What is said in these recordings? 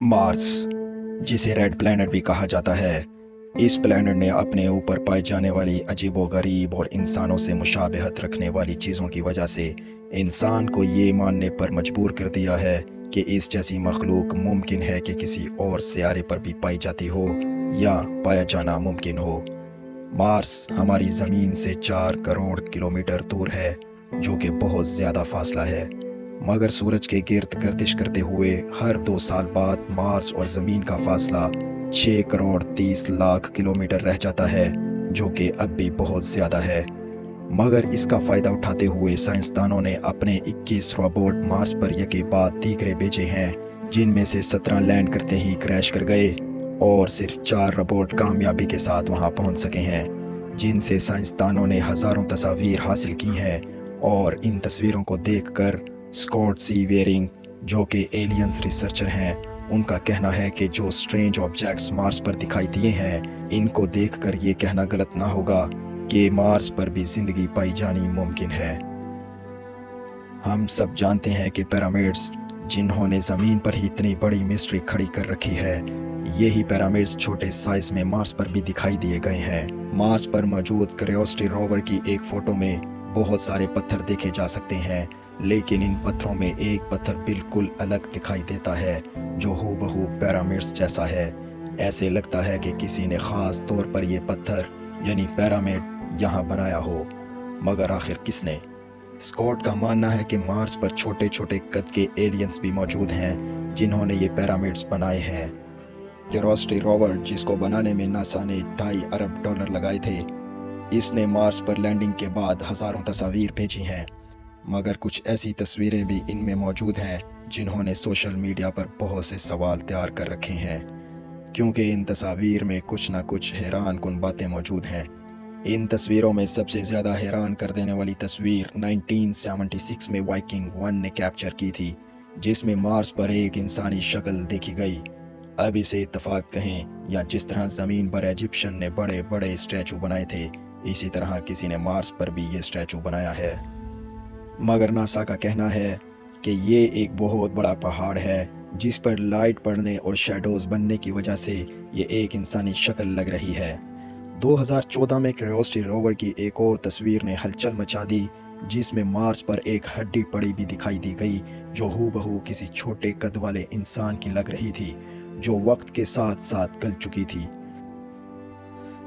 Mars, जिसे red planet भी कहा जाता है, इस प्लैनेट ने अपने ऊपर पाई जाने वाली अजीबोगरीब और इंसानों से मुशाबहत रखने वाली चीज़ों की वजह से इंसान को ये मानने पर मजबूर कर दिया है कि इस जैसी मखलूक मुमकिन है कि किसी और सियारे पर भी पाई जाती हो या पाया जाना मुमकिन हो। मार्स हमारी ज़मीन से 4 करोड़ किलोमीटर दूर है, जो कि बहुत ज़्यादा फासला है। मगर सूरज के गिर्द गर्दिश करते हुए हर 2 साल बाद मार्स और ज़मीन का फासला 6 करोड़ 30 लाख किलोमीटर रह जाता है, जो कि अब भी बहुत ज़्यादा है। मगर इसका फ़ायदा उठाते हुए साइंसदानों ने अपने 21 रोबोट मार्स पर यके बाद दीगरे भेजे हैं, जिनमें से 17 लैंड करते ही क्रैश कर गए और सिर्फ 4 रोबोट कामयाबी के साथ वहां पहुंच सके हैं, जिनसे साइंसदानों ने हज़ारों तस्वीर हासिल की हैं। और इन तस्वीरों को देखकर स्कॉट सी वेरिंग, जो कि एलियंस रिसर्चर हैं, उनका कहना है कि जो स्ट्रेंज ऑब्जेक्ट्स मार्स पर दिखाई दिए हैं, इनको देखकर ये कहना गलत ना होगा कि मार्स पर भी जिंदगी पाई जानी मुमकिन है। हम सब जानते हैं कि पिरामिड्स, जिन्होंने ज़मीन पर ही इतनी बड़ी मिस्ट्री खड़ी कर रखी है, यही पिरामिड्स छोटे साइज में मार्स पर भी दिखाई दिए गए हैं। मार्स पर मौजूद क्यूरियोसिटी रोवर की एक फ़ोटो में बहुत सारे पत्थर देखे जा सकते हैं, लेकिन इन पत्थरों में एक पत्थर बिल्कुल अलग दिखाई देता है, जो हूबहू पिरामिड्स जैसा है। ऐसे लगता है कि किसी ने ख़ास तौर पर यह पत्थर यानी पिरामिड यहाँ बनाया हो, मगर आखिर किसने? स्कॉट का मानना है कि मार्स पर छोटे छोटे कद के एलियंस भी मौजूद हैं, जिन्होंने ये पिरामिड्स बनाए हैं। क्यूरियोसिटी रोवर, जिसको बनाने में नासा ने $2.5 अरब लगाए थे, इसने मार्स पर लैंडिंग के बाद हज़ारों तस्वीर भेजी हैं। मगर कुछ ऐसी तस्वीरें भी इनमें मौजूद हैं जिन्होंने सोशल मीडिया पर बहुत से सवाल तैयार कर रखे हैं, क्योंकि इन तस्वीर में कुछ ना कुछ हैरान कुन बातें मौजूद हैं। इन तस्वीरों में सबसे ज़्यादा हैरान कर देने वाली तस्वीर 1976 में वाइकिंग 1 ने कैप्चर की थी, जिसमें मार्स पर एक इंसानी शक्ल देखी गई। अब इसे इत्तफाक कहें या जिस तरह ज़मीन पर इजिप्शियन ने बड़े बड़े स्टैचू बनाए थे, इसी तरह किसी ने मार्स पर भी ये स्टैचू बनाया है। मगर नासा का कहना है कि ये एक बहुत बड़ा पहाड़ है, जिस पर लाइट पड़ने और शैडोज बनने की वजह से ये एक इंसानी शक्ल लग रही है। 2014 में क्यूरियोसिटी रोवर की एक और तस्वीर ने हलचल मचा दी, जिसमें मार्स पर एक हड्डी पड़ी भी दिखाई दी गई, जो हूबहू किसी छोटे कद वाले इंसान की लग रही थी, जो वक्त के साथ साथ गल चुकी थी।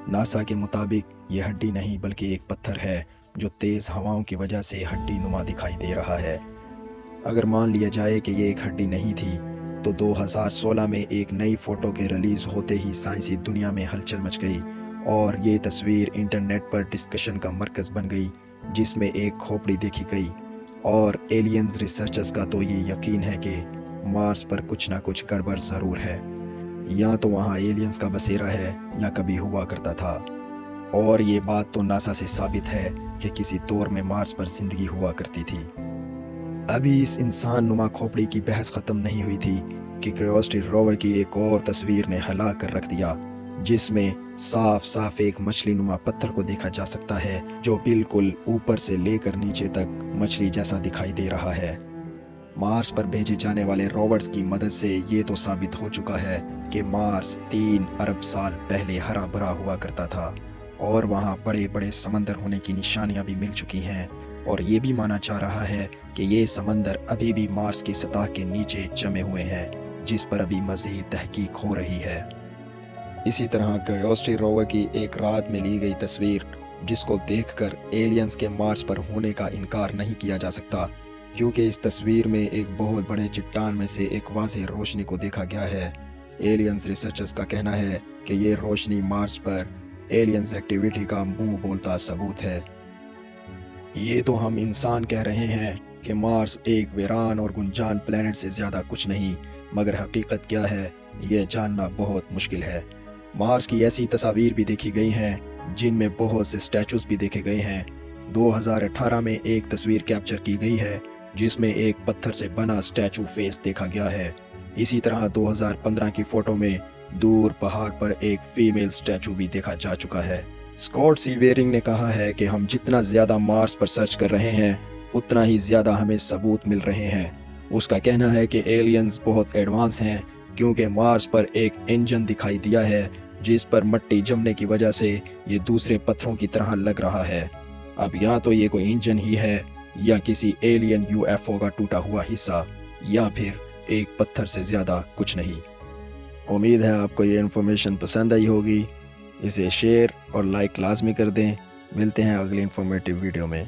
नासा के मुताबिक यह हड्डी नहीं बल्कि एक पत्थर है, जो तेज़ हवाओं की वजह से हड्डी नुमा दिखाई दे रहा है। अगर मान लिया जाए कि ये एक हड्डी नहीं थी, तो 2016 में एक नई फ़ोटो के रिलीज़ होते ही साइंसी दुनिया में हलचल मच गई और ये तस्वीर इंटरनेट पर डिस्कशन का मरकज़ बन गई, जिसमें एक खोपड़ी देखी गई। और एलियंस रिसर्चर्स का तो ये यकीन है कि मार्स पर कुछ ना कुछ गड़बड़ ज़रूर है, या तो वहाँ एलियंस का बसेरा है या कभी हुआ करता था। और ये बात तो नासा से साबित है कि किसी दौर में मार्स पर ज़िंदगी हुआ करती थी। अभी इस इंसान नुमा खोपड़ी की बहस ख़त्म नहीं हुई थी कि क्यूरियोसिटी रोवर की एक और तस्वीर ने हिला कर रख दिया, जिसमें साफ साफ एक मछली नुमा पत्थर को देखा जा सकता है, जो बिल्कुल ऊपर से लेकर नीचे तक मछली जैसा दिखाई दे रहा है। मार्स पर भेजे जाने वाले रोवर्स की मदद से ये तो साबित हो चुका है कि मार्स 3 अरब साल पहले हरा भरा हुआ करता था और वहाँ बड़े बड़े समंदर होने की निशानियाँ भी मिल चुकी हैं। और ये भी माना जा रहा है कि ये समंदर अभी भी मार्स की सतह के नीचे जमे हुए हैं, जिस पर अभी मज़ीद तहकीक हो रही है। इसी तरह क्यूरियोसिटी रोवर की एक रात में ली गई तस्वीर, जिसको देखकर एलियंस के मार्स पर होने का इनकार नहीं किया जा सकता, क्योंकि इस तस्वीर में एक बहुत बड़े चट्टान में से एक वाज़ेह रोशनी को देखा गया है। एलियंस रिसर्चर्स का कहना है कि ये रोशनी मार्स पर एलियंस एक्टिविटी का मुंह बोलता सबूत है। ये तो हम इंसान कह रहे हैं कि मार्स एक वीरान और गुंजान प्लेनेट से ज़्यादा कुछ नहीं, मगर हकीकत क्या है ये जानना बहुत मुश्किल है। मार्स की ऐसी तस्वीर भी देखी गई हैं जिनमें बहुत से स्टैचूज भी देखे गए हैं। 2018 में एक तस्वीर कैप्चर की गई है, जिसमें एक पत्थर से बना स्टैचू फेस देखा गया है। इसी तरह 2015 की फ़ोटो में दूर पहाड़ पर एक फीमेल स्टैचू भी देखा जा चुका है। स्कॉट सी वेरिंग ने कहा है कि हम जितना ज़्यादा मार्स पर सर्च कर रहे हैं, उतना ही ज़्यादा हमें सबूत मिल रहे हैं। उसका कहना है कि एलियंस बहुत एडवांस हैं, کیونکہ مارس پر ایک انجن دکھائی دیا ہے جس پر مٹی جمنے کی وجہ سے یہ دوسرے پتھروں کی طرح لگ رہا ہے۔ اب یا تو یہ کوئی انجن ہی ہے یا کسی ایلین UFO کا ٹوٹا ہوا حصہ، یا پھر ایک پتھر سے زیادہ کچھ نہیں۔ امید ہے آپ کو یہ انفارمیشن پسند آئی ہوگی۔ اسے شیئر اور لائک لازمی کر دیں۔ ملتے ہیں اگلی انفارمیٹیو ویڈیو میں۔